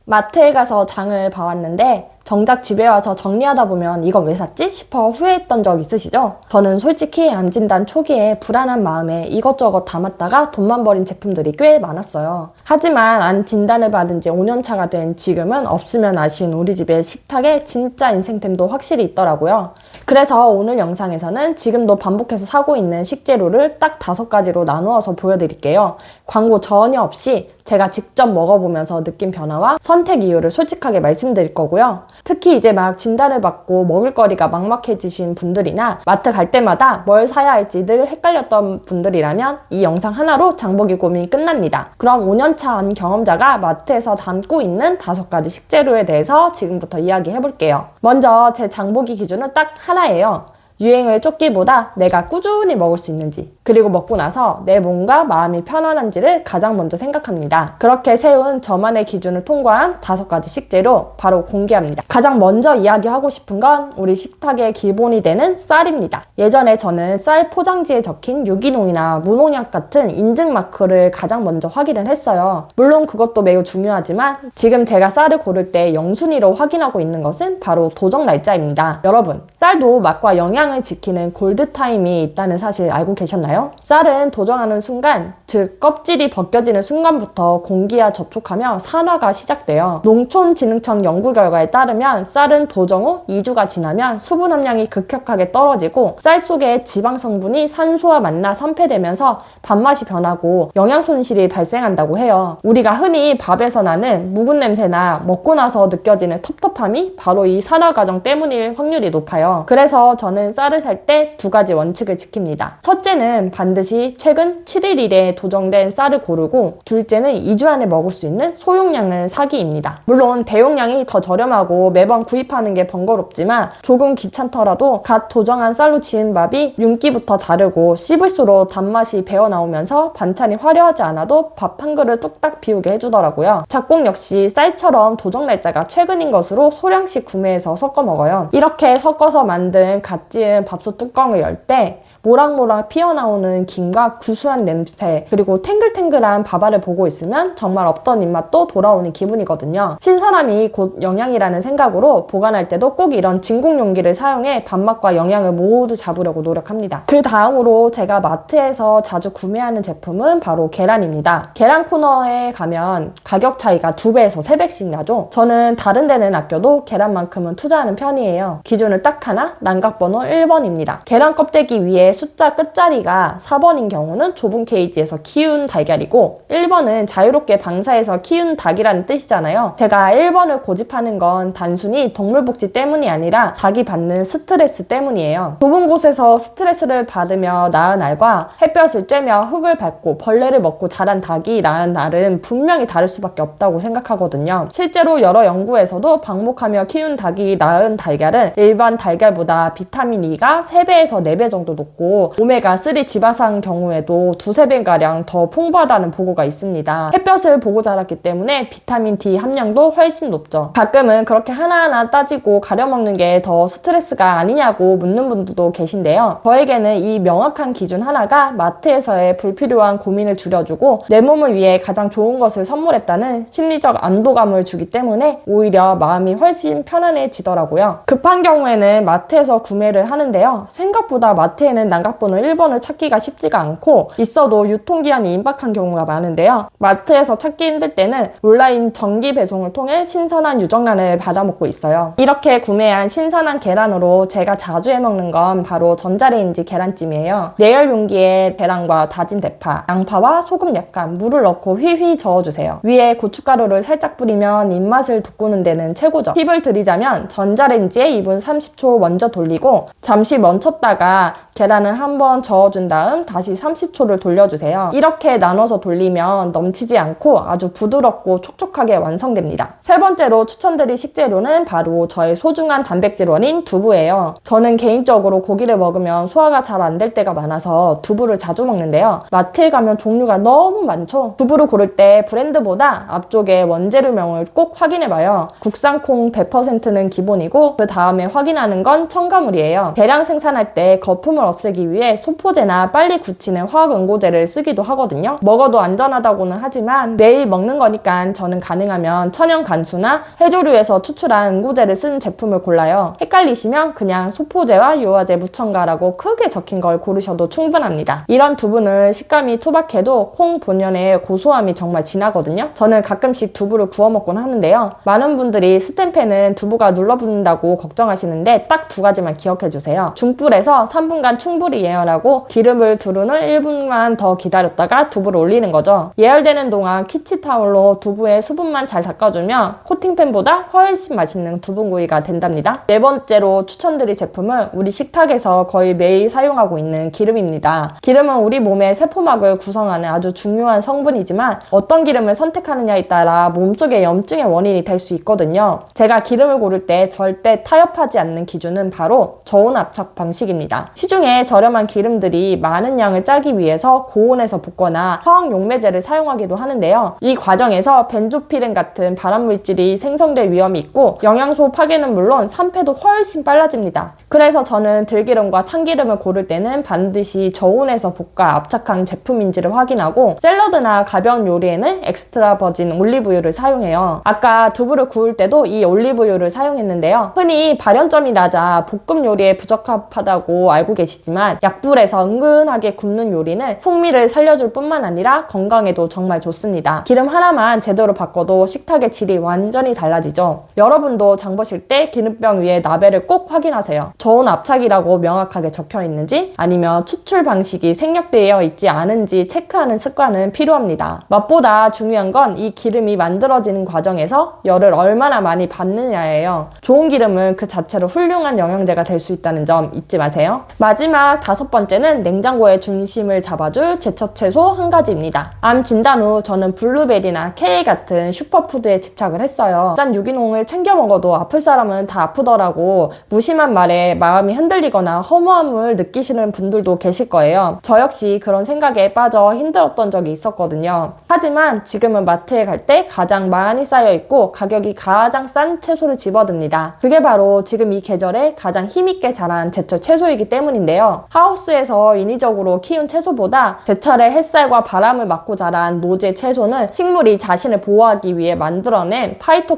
마트에 가서 장을 봐왔는데 정작 집에 와서 정리하다 보면 이건 왜 샀지? 싶어 후회했던 적 있으시죠? 저는 솔직히 안진단 초기에 불안한 마음에 이것저것 담았다가 돈만 버린 제품들이 꽤 많았어요. 하지만 안 진단을 받은 지 5년차가 된 지금은 없으면 아쉬운 우리 집의 식탁에 진짜 인생템도 확실히 있더라고요. 그래서 오늘 영상에서는 지금도 반복해서 사고 있는 식재료를 딱 5가지로 나누어서 보여드릴게요. 광고 전혀 없이 제가 직접 먹어보면서 느낀 변화와 선택 이유를 솔직하게 말씀드릴 거고요. 특히 이제 막 진단을 받고 먹을거리가 막막해지신 분들이나 마트 갈 때마다 뭘 사야 할지 늘 헷갈렸던 분들이라면 이 영상 하나로 장보기 고민이 끝납니다. 그럼 5년차 한 경험자가 마트에서 담고 있는 5가지 식재료에 대해서 지금부터 이야기해볼게요. 먼저 제 장보기 기준은 딱 하나예요. 유행을 쫓기보다 내가 꾸준히 먹을 수 있는지, 그리고 먹고 나서 내 몸과 마음이 편안한지를 가장 먼저 생각합니다. 그렇게 세운 저만의 기준을 통과한 5가지 식재료 바로 공개합니다. 가장 먼저 이야기하고 싶은 건 우리 식탁의 기본이 되는 쌀입니다. 예전에 저는 쌀 포장지에 적힌 유기농이나 무농약 같은 인증 마크를 가장 먼저 확인을 했어요. 물론 그것도 매우 중요하지만 지금 제가 쌀을 고를 때 영순위로 확인하고 있는 것은 바로 도정 날짜입니다. 여러분, 쌀도 맛과 영양을 지키는 골드타임이 있다는 사실 알고 계셨나요? 쌀은 도정하는 순간, 즉 껍질이 벗겨지는 순간부터 공기와 접촉하며 산화가 시작돼요. 농촌진흥청 연구 결과에 따르면 쌀은 도정 후 2주가 지나면 수분 함량이 급격하게 떨어지고 쌀 속의 지방 성분이 산소와 만나 산패되면서 밥맛이 변하고 영양 손실이 발생한다고 해요. 우리가 흔히 밥에서 나는 묵은 냄새나 먹고 나서 느껴지는 텁텁함이 바로 이 산화 과정 때문일 확률이 높아요. 그래서 저는 쌀을 살 때 2가지 원칙을 지킵니다. 첫째는 반드시 최근 7일 이내에 도정된 쌀을 고르고, 둘째는 2주 안에 먹을 수 있는 소용량을 사기입니다. 물론 대용량이 더 저렴하고 매번 구입하는 게 번거롭지만 조금 귀찮더라도 갓 도정한 쌀로 지은 밥이 윤기부터 다르고 씹을수록 단맛이 배어나오면서 반찬이 화려하지 않아도 밥 한 그릇 뚝딱 비우게 해주더라고요. 작곡 역시 쌀처럼 도정 날짜가 최근인 것으로 소량씩 구매해서 섞어 먹어요. 이렇게 섞어서 만든 갓 지은 밥솥 뚜껑을 열 때 모락모락 피어나오는 김과 구수한 냄새, 그리고 탱글탱글한 밥알을 보고 있으면 정말 없던 입맛도 돌아오는 기분이거든요. 신선함이 곧 영양이라는 생각으로 보관할 때도 꼭 이런 진공 용기를 사용해 밥맛과 영양을 모두 잡으려고 노력합니다. 그 다음으로 제가 마트에서 자주 구매하는 제품은 바로 계란입니다. 계란 코너에 가면 가격 차이가 2배에서 3배씩 나죠. 저는 다른 데는 아껴도 계란만큼은 투자하는 편이에요. 기준은 딱 하나, 난각번호 1번입니다. 계란 껍데기 위에 숫자 끝자리가 4번인 경우는 좁은 케이지에서 키운 달걀이고 1번은 자유롭게 방사해서 키운 닭이라는 뜻이잖아요. 제가 1번을 고집하는 건 단순히 동물복지 때문이 아니라 닭이 받는 스트레스 때문이에요. 좁은 곳에서 스트레스를 받으며 낳은 알과 햇볕을 쬐며 흙을 밟고 벌레를 먹고 자란 닭이 낳은 알은 분명히 다를 수밖에 없다고 생각하거든요. 실제로 여러 연구에서도 방목하며 키운 닭이 낳은 달걀은 일반 달걀보다 비타민 E가 3배에서 4배 정도 높고 오메가3 지바산 경우에도 2~3배가량 더 풍부하다는 보고가 있습니다. 햇볕을 보고 자랐기 때문에 비타민 D 함량도 훨씬 높죠. 가끔은 그렇게 하나하나 따지고 가려먹는 게 더 스트레스가 아니냐고 묻는 분들도 계신데요. 저에게는 이 명확한 기준 하나가 마트에서의 불필요한 고민을 줄여주고 내 몸을 위해 가장 좋은 것을 선물했다는 심리적 안도감을 주기 때문에 오히려 마음이 훨씬 편안해지더라고요. 급한 경우에는 마트에서 구매를 하는데요. 생각보다 마트에는 난각번호 1번을 찾기가 쉽지가 않고 있어도 유통기한이 임박한 경우가 많은데요. 마트에서 찾기 힘들 때는 온라인 정기 배송을 통해 신선한 유정란을 받아먹고 있어요. 이렇게 구매한 신선한 계란으로 제가 자주 해먹는 건 바로 전자레인지 계란찜이에요. 내열 용기에 계란과 다진 대파, 양파와 소금 약간, 물을 넣고 휘휘 저어주세요. 위에 고춧가루를 살짝 뿌리면 입맛을 돋구는 데는 최고죠. 팁을 드리자면 전자레인지에 2분 30초 먼저 돌리고 잠시 멈췄다가 계란을 한번 저어준 다음 다시 30초를 돌려주세요. 이렇게 나눠서 돌리면 넘치지 않고 아주 부드럽고 촉촉하게 완성됩니다. 세 번째로 추천드릴 식재료는 바로 저의 소중한 단백질 원인 두부예요. 저는 개인적으로 고기를 먹으면 소화가 잘 안 될 때가 많아서 두부를 자주 먹는데요. 마트에 가면 종류가 너무 많죠. 두부를 고를 때 브랜드보다 앞쪽에 원재료명을 꼭 확인해봐요. 국산콩 100%는 기본이고 그 다음에 확인하는 건 첨가물이에요. 대량 생산할 때 거품을 없앨 없애기 위해 소포제나 빨리 굳히는 화학응고제를 쓰기도 하거든요. 먹어도 안전하다고는 하지만 매일 먹는 거니까 저는 가능하면 천연 간수나 해조류에서 추출한 응고제를 쓴 제품을 골라요. 헷갈리시면 그냥 소포제와 유화제 무첨가라고 크게 적힌 걸 고르셔도 충분합니다. 이런 두부는 식감이 투박해도 콩 본연의 고소함이 정말 진하거든요. 저는 가끔씩 두부를 구워 먹곤 하는데요. 많은 분들이 스텐팬은 두부가 눌러붙는다고 걱정하시는데 딱 두 가지만 기억해 주세요. 중불에서 3분간 충분히 예열하고 기름을 두른 후 1분만 더 기다렸다가 두부를 올리는 거죠. 예열되는 동안 키치타올로 두부의 수분만 잘 닦아주면 코팅팬보다 훨씬 맛있는 두부구이가 된답니다. 네 번째로 추천드릴 제품은 우리 식탁에서 거의 매일 사용하고 있는 기름입니다. 기름은 우리 몸의 세포막을 구성하는 아주 중요한 성분이지만 어떤 기름을 선택하느냐에 따라 몸속의 염증의 원인이 될 수 있거든요. 제가 기름을 고를 때 절대 타협하지 않는 기준은 바로 저온 압착 방식입니다. 시중에 저렴한 기름들이 많은 양을 짜기 위해서 고온에서 볶거나 화학 용매제를 사용하기도 하는데요. 이 과정에서 벤조피렌 같은 발암물질이 생성될 위험이 있고 영양소 파괴는 물론 산패도 훨씬 빨라집니다. 그래서 저는 들기름과 참기름을 고를 때는 반드시 저온에서 볶아 압착한 제품인지를 확인하고 샐러드나 가벼운 요리에는 엑스트라 버진 올리브유를 사용해요. 아까 두부를 구울 때도 이 올리브유를 사용했는데요. 흔히 발연점이 낮아 볶음 요리에 부적합하다고 알고 계시지만 약불에서 은근하게 굽는 요리는 풍미를 살려줄 뿐만 아니라 건강에도 정말 좋습니다. 기름 하나만 제대로 바꿔도 식탁의 질이 완전히 달라지죠. 여러분도 장 보실 때 기름병 위에 나벨을 꼭 확인하세요. 저온 압착이라고 명확하게 적혀 있는지 아니면 추출 방식이 생략되어 있지 않은지 체크하는 습관은 필요합니다. 맛보다 중요한 건 이 기름이 만들어지는 과정에서 열을 얼마나 많이 받느냐예요. 좋은 기름은 그 자체로 훌륭한 영양제가 될 수 있다는 점 잊지 마세요. 마지막 5번째는 냉장고의 중심을 잡아줄 제철 채소 한 가지입니다. 암 진단 후 저는 블루베리나 케일 같은 슈퍼푸드에 집착을 했어요. 짠 유기농을 챙겨 먹어도 아플 사람은 다 아프더라고 무심한 말에 마음이 흔들리거나 허무함을 느끼시는 분들도 계실 거예요. 저 역시 그런 생각에 빠져 힘들었던 적이 있었거든요. 하지만 지금은 마트에 갈 때 가장 많이 쌓여있고 가격이 가장 싼 채소를 집어듭니다. 그게 바로 지금 이 계절에 가장 힘있게 자란 제철 채소이기 때문인데요. 하우스에서 인위적으로 키운 채소보다 제철의 햇살과 바람을 맞고 자란 노제 채소는 식물이 자신을 보호하기 위해 만들어낸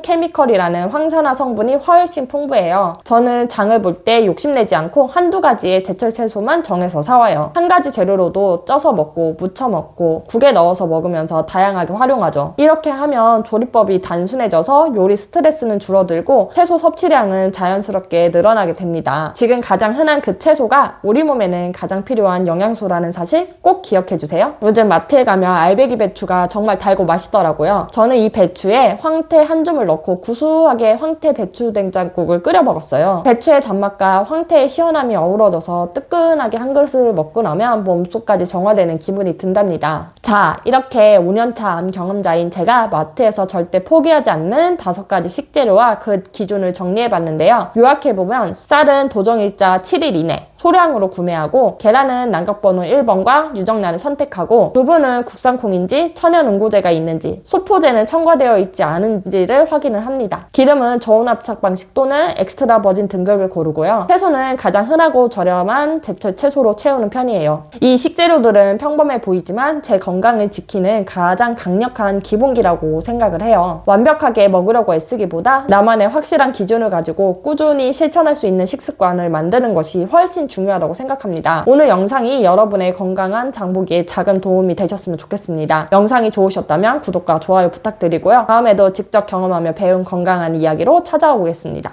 파이토케미컬이라는 황산화 성분이 훨씬 풍부해요. 저는 장을 볼 때 욕심내지 않고 한두 가지의 제철 채소만 정해서 사와요. 한 가지 재료로도 쪄서 먹고 무쳐 먹고 국에 넣어서 먹으면서 다양하게 활용하죠. 이렇게 하면 조리법이 단순해져서 요리 스트레스는 줄어들고 채소 섭취량은 자연스럽게 늘어나게 됩니다. 지금 가장 흔한 그 채소가 우리 몸에는 가장 필요한 영양소라는 사실 꼭 기억해주세요. 요즘 마트에 가면 알배기 배추가 정말 달고 맛있더라고요. 저는 이 배추에 황태 한 줌을 넣고 구수하게 황태 배추 된장국을 끓여 먹었어요. 배추의 단맛과 황태의 시원함이 어우러져서 뜨끈하게 한 그릇을 먹고 나면 몸속까지 정화되는 기분이 든답니다. 자, 이렇게 5년차 암 경험자인 제가 마트에서 절대 포기하지 않는 5가지 식재료와 그 기준을 정리해봤는데요. 요약해보면 쌀은 도정일자 7일 이내 소량으로 구매하고 계란은 난각번호 1번과 유정란을 선택하고 두부는 국산콩인지 천연 응고제가 있는지 소포제는 첨가되어 있지 않은지를 확인을 합니다. 기름은 저온 압착 방식 또는 엑스트라 버진 등급을 고르고요. 채소는 가장 흔하고 저렴한 제철 채소로 채우는 편이에요. 이 식재료들은 평범해 보이지만 제 건강을 지키는 가장 강력한 기본기라고 생각을 해요. 완벽하게 먹으려고 애쓰기보다 나만의 확실한 기준을 가지고 꾸준히 실천할 수 있는 식습관을 만드는 것이 훨씬 중요하다고 생각합니다. 오늘 영상이 여러분의 건강한 장보기에 작은 도움이 되셨으면 좋겠습니다. 영상이 좋으셨다면 구독과 좋아요 부탁드리고요. 다음에도 직접 경험하며 배운 건강한 이야기로 찾아오겠습니다.